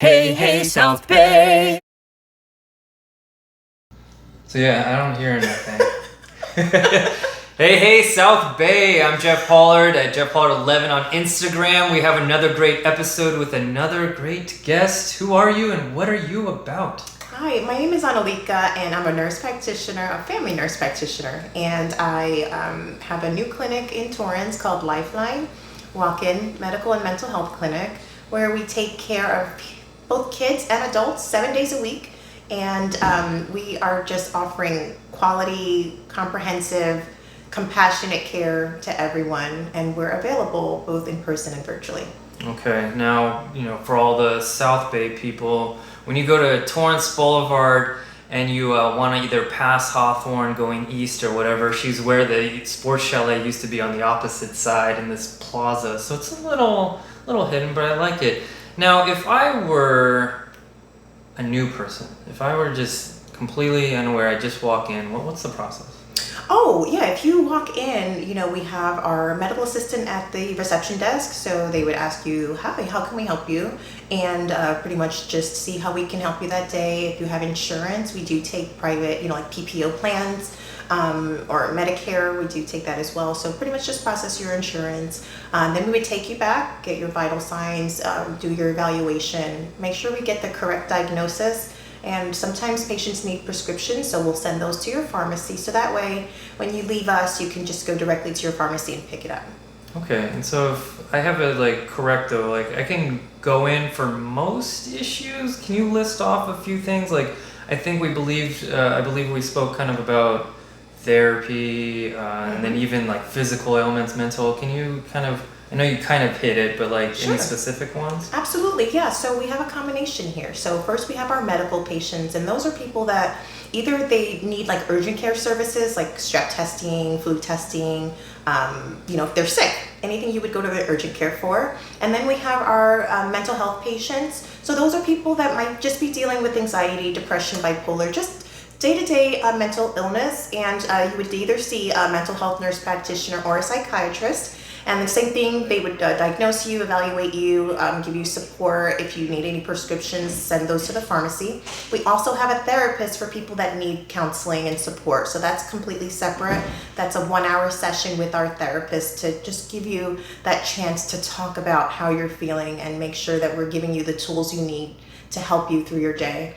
Hey, hey, South Bay. So yeah, I don't hear anything. Hey, South Bay. I'm Jeff Pollard at Jeff Pollard 11 on Instagram. We have another great episode with another great guest. Who are you and what are you about? Hi, my name is Anulika and I'm a nurse practitioner, a family nurse practitioner. And I have a new clinic in Torrance called LIFELINE, walk-in medical and mental health clinic, where we take care of both kids and adults 7 days a week. And we are just offering quality, comprehensive, compassionate care to everyone. And we're available both in person and virtually. Okay, now, for all the South Bay people, when you go to Torrance Boulevard and you want to either pass Hawthorne going east or whatever, she's where the sports chalet used to be on the opposite side in this plaza. So it's a little hidden, but I like it. Now, if I were a new person, if I were just completely unaware, I just walk in, what's the process? Oh, yeah, if you walk in, we have our medical assistant at the reception desk, so they would ask you, hi, how can we help you? And pretty much just see how we can help you that day. If you have insurance, we do take private, like PPO plans, or Medicare, we do take that as well. So pretty much just process your insurance. Then we would take you back, get your vital signs, do your evaluation, make sure we get the correct diagnosis. And sometimes patients need prescriptions, so we'll send those to your pharmacy. So that way, when you leave us, you can just go directly to your pharmacy and pick it up. Okay, and so if I have it correct though, I can go in for most issues. Can you list off a few things? I think I believe we spoke kind of about therapy, and then even physical ailments, mental. Can you I know you kind of hit it, but Sure. Any specific ones? Absolutely, yeah. So we have a combination here. So first we have our medical patients, and those are people that either they need urgent care services like strep testing, flu testing, if they're sick, anything you would go to the urgent care for. And then we have our mental health patients. So those are people that might just be dealing with anxiety, depression, bipolar, just day-to-day mental illness. And you would either see a mental health nurse practitioner or a psychiatrist. And the same thing, they would diagnose you, evaluate you, give you support. If you need any prescriptions, send those to the pharmacy. We also have a therapist for people that need counseling and support. So that's completely separate. That's a 1-hour session with our therapist to just give you that chance to talk about how you're feeling and make sure that we're giving you the tools you need to help you through your day.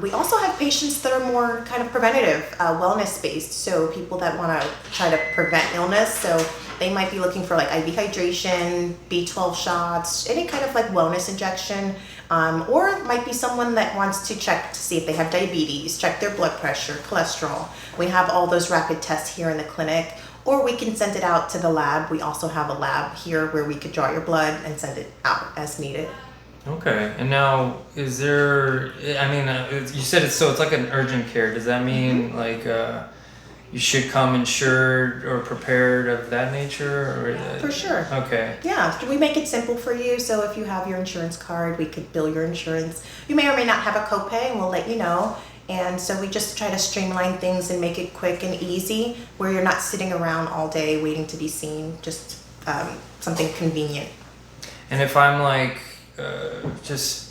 We also have patients that are more kind of preventative, wellness-based. So people that want to try to prevent illness. So they might be looking for IV hydration, B12 shots, any kind of wellness injection, or it might be someone that wants to check to see if they have diabetes, check their blood pressure, cholesterol. We have all those rapid tests here in the clinic, or we can send it out to the lab. We also have a lab here where we could draw your blood and send it out as needed. Okay, and now is there? You said it's like an urgent care. Does that mean you should come insured or prepared of that nature? For sure. Okay. Yeah, we make it simple for you. So if you have your insurance card, we could bill your insurance. You may or may not have a copay, and we'll let you know. And so we just try to streamline things and make it quick and easy, where you're not sitting around all day waiting to be seen. Just something convenient. And if I'm just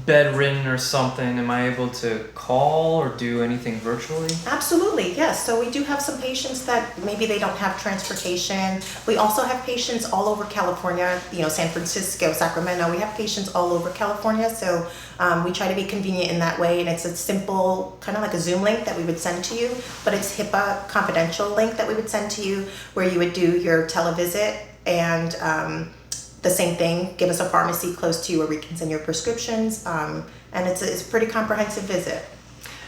bedridden or something, am I able to call or do anything virtually? Absolutely, yes. So we do have some patients that maybe they don't have transportation. We also have patients all over California, San Francisco, Sacramento. We have patients all over California. So we try to be convenient in that way. And it's a simple, kind of like a Zoom link that we would send to you, but it's HIPAA confidential link that we would send to you where you would do your televisit and the same thing, give us a pharmacy close to you where we can send your prescriptions, and it's a pretty comprehensive visit.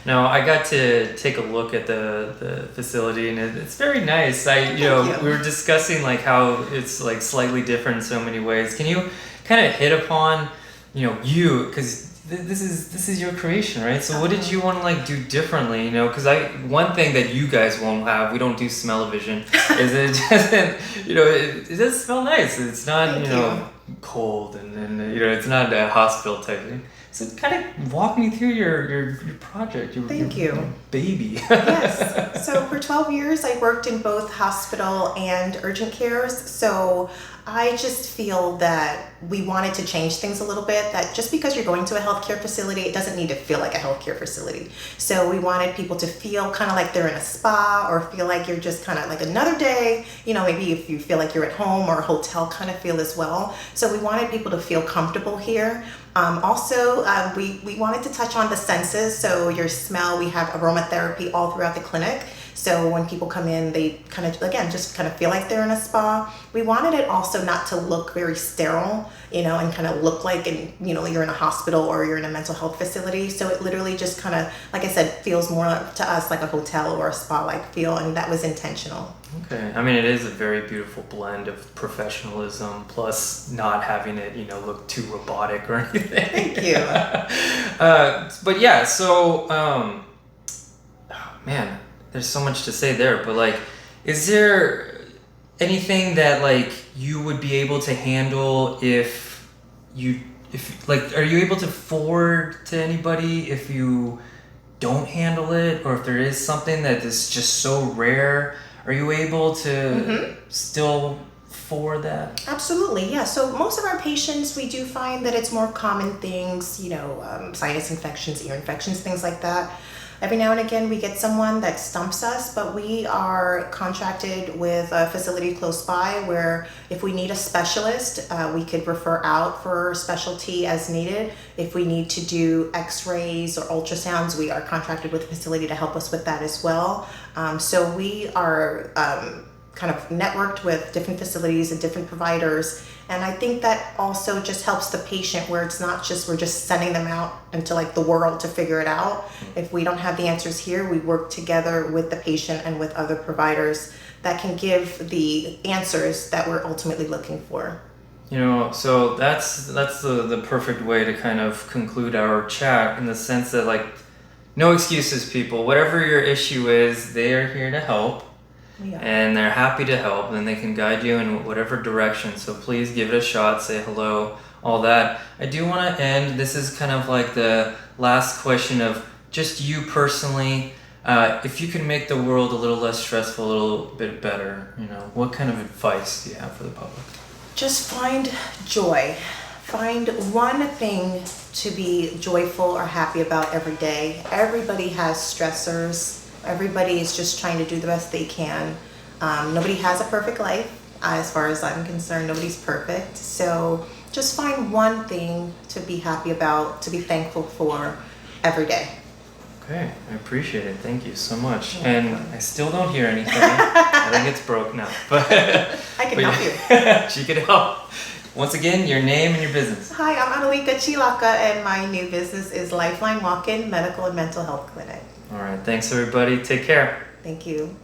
Now, I got to take a look at the facility, and it's very nice. We were discussing how it's slightly different in so many ways. Can you kind of hit upon, because this is your creation, right? So what did you want to do differently? Because one thing that you guys won't have, we don't do smell-o-vision, is it doesn't, it does smell nice. It's not, cold and it's not a hospital type thing. So kind of walk me through your project, Thank your you. baby. Yes. So for 12 years, I worked in both hospital and urgent cares. So I just feel that we wanted to change things a little bit, that just because you're going to a healthcare facility, it doesn't need to feel like a healthcare facility. So we wanted people to feel kind of like they're in a spa, or feel like you're just kind of like another day, you know, maybe if you feel like you're at home or a hotel kind of feel as well. So we wanted people to feel comfortable here. We wanted to touch on the senses. So your smell, we have aromatherapy all throughout the clinic. So when people come in, they kind of, again, just kind of feel like they're in a spa. We wanted it also not to look very sterile, you know, and kind of look like, you're in a hospital or you're in a mental health facility. So it literally just kind of, like I said, feels more to us like a hotel or a spa-like feel, and that was intentional. Okay. I mean, it is a very beautiful blend of professionalism plus not having it, look too robotic or anything. Thank you. But yeah, so, oh man, there's so much to say there, but like, is there anything that like you would be able to handle if are you able to forward to anybody if you don't handle it, or if there is something that is just so rare, are you able to still forward that? Absolutely, yeah. So most of our patients, we do find that it's more common things, sinus infections, ear infections, things like that. Every now and again, we get someone that stumps us, but we are contracted with a facility close by where if we need a specialist, we could refer out for specialty as needed. If we need to do x-rays or ultrasounds, we are contracted with a facility to help us with that as well. So we are kind of networked with different facilities and different providers. And I think that also just helps the patient, where it's not just we're just sending them out into like the world to figure it out. If we don't have the answers here, we work together with the patient and with other providers that can give the answers that we're ultimately looking for. So that's the perfect way to kind of conclude our chat, in the sense that like, no excuses, people. Whatever your issue is, they are here to help. Yeah. And they're happy to help, and they can guide you in whatever direction. So please give it a shot, say hello, all that. I do want to end, this is kind of like the last question of just you personally. If you can make the world a little less stressful, a little bit better, what kind of advice do you have for the public? Just find joy. Find one thing to be joyful or happy about every day. Everybody has stressors. Everybody is just trying to do the best they can. Nobody has a perfect life, as far as I'm concerned. Nobody's perfect. So just find one thing to be happy about, to be thankful for every day. Okay, I appreciate it. Thank you so much. And I still don't hear anything. I think it's broke now. But I can help you. She could help. Once again, your name and your business. Hi, I'm Anulika Chilaka, and my new business is Lifeline Walk-In Medical and Mental Health Clinic. All right, thanks everybody. Take care. Thank you.